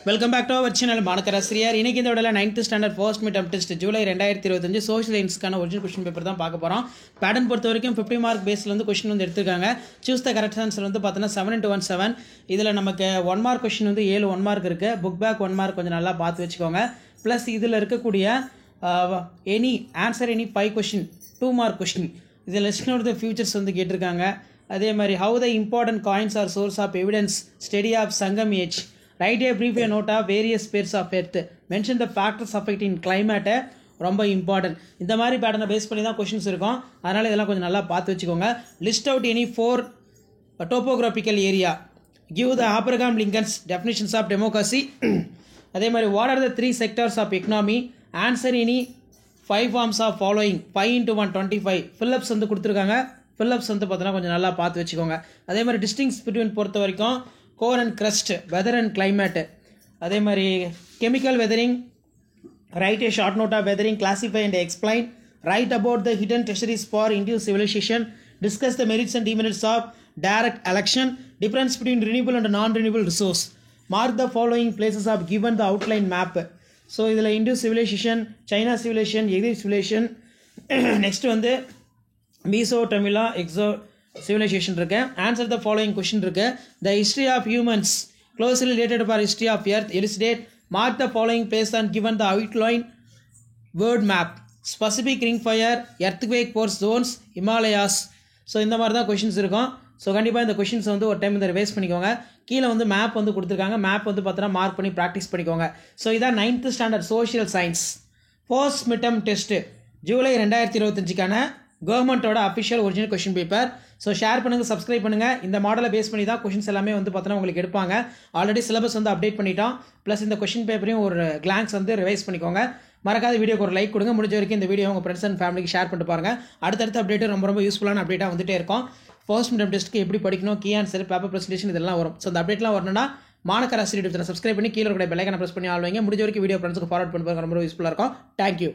Welcome back to our channel மாணக்கராசிரியர். இன்னைக்கு இந்த விடல 9th standard first mid test July 2025 social சயின்ஸ்க்கான ஒரிஜினல் கொஸ்டின் பேப்பர் தான் பார்க்க போகிறோம். பேட்டர்ன் பொறுத்த வரைக்கும் 50 மார்க் பேஸில் வந்து கொஸ்டின் வந்து எடுத்துருக்காங்க. சூஸ் த கரெக்ட் ஆன்சர் வந்து பார்த்தோன்னா 7 into 1 7. இதில் நமக்கு 1 மார்க் கொஸ்டின் வந்து 7 1 மார்க் இருக்குது. புக் பேக் 1 மார்க் கொஞ்சம் நல்லா பார்த்து வச்சுக்கோங்க. ப்ளஸ் இதில் இருக்கக்கூடிய ஆன்சர் 5 கொஸ்டின் 2 மார்க் கொஸ்டின். இதில் லிஸ்ட்னோட ஃபியூச்சர்ஸ் வந்து கேட்டிருக்காங்க. அதே மாதிரி how the important coins are source of evidence, study of Sangam age, write a brief note of various pairs of earth, mention the factors affecting climate, ரொம்ப important. இந்த மாதிரி பேட்டர்னை base பண்ணி தான் கொஷின்ஸ் இருக்கும். அதனால் இதெல்லாம் கொஞ்சம் நல்லா பார்த்து வச்சுக்கோங்க. List out any 4 topographical area, give the Abraham Lincoln's definitions of democracy. அதே மாதிரி what are the 3 sectors of economy, answer any 5 forms of following, 5 into 1 25. Fill-ups வந்து கொடுத்துருக்காங்க. ஃபில்லப்ஸ் வந்து பார்த்தோன்னா கொஞ்சம் நல்லா பார்த்து வச்சுக்கோங்க. அதே மாதிரி டிஸ்டிங்ஸ் பிட்வீன் பொறுத்த வரைக்கும் core and crust, weather and climate. அதே மாதிரி chemical weathering, write a short note of weathering, classify and explain, write about the hidden treasures for Indus civilisation, discuss the merits and demerits of direct election, difference between renewable and non renewable resource, mark the following places of given the outline map. So இதில் Indus civilisation, China civilisation, Egypt civilisation, next வந்து Mesopotamia எக்ஸோ civilisation இருக்கு. Answer the following question இருக்கு. The history of humans closely related for history of earth, elucidate, mark the following place and given the outline world map, specific ring fire, earthquake force zones, Himalayas. So இந்த மாதிரி தான் questions இருக்கும். So கண்டிப்பாக இந்த questions வந்து ஒரு time இந்த revise பண்ணிக்கோங்க. கீழே வந்து மேப் வந்து கொடுத்துருக்காங்க. மேப் வந்து பார்த்தோன்னா மார்க் பண்ணி ப்ராக்டிஸ் பண்ணிக்கோங்க. ஸோ இதான் 9th standard social science first midterm test July 2025க்கான கவர்மெண்ட்டோட official original question paper. So share பண்ணுங்கள், சப்ஸ்கிரைப் பண்ணுங்கள். இந்த மாடலை பேஸ் பண்ணி தான் கொஷின்ஸ் எல்லாமே வந்து பார்த்தோன்னா உங்களுக்கு எடுப்பாங்க. ஆல்ரெடி சிலபஸ் வந்து அப்டேட் பண்ணிட்டோம். ப்ளஸ் இந்த கொஷின் பேப்பரையும் ஒரு கிளான்ஸ் வந்து ரிவைஸ் பண்ணிக்கோங்க. மறக்காத வீடியோக்கு ஒரு லைக் கொடுங்க. முடிஞ்ச வரைக்கும் இந்த வீடியோ உங்கள் ஃப்ரெண்ட்ஸ் அண்ட் ஃபேமிலிக்கு ஷேர் பண்ணிட்டு பாருங்கள். அடுத்தடுத்த அப்டேட்டு ரொம்ப யூஸ்ஃபுல்லான அப்டேட்டாக வந்துட்டே இருக்கும். ஃபர்ஸ்ட் மிட்டம் டெஸ்ட்டுக்கு எப்படி படிக்கணும், கீ ஆன்சர், பேப்பர் ப்ரெசன்டேஷன் இதெல்லாம் வரும். ஸோ அந்த அப்டேட்லாம் வரணும்னா மாணக்கராசிரியர் சப்ஸ்கிரைப் பண்ணி கீழே கூட பெல் ஐகானை ப்ரெஸ் பண்ணி ஆள் வைங்க. முடிஞ்ச வரைக்கும் வீடியோ ஃப்ரெண்ட்ஸுக்கு ஃபார்வர்ட் பண்ணி பாருங்க. ரொம்ப யூஸ்ஃபுல்லாக இருக்கும். தேங்க்யூ.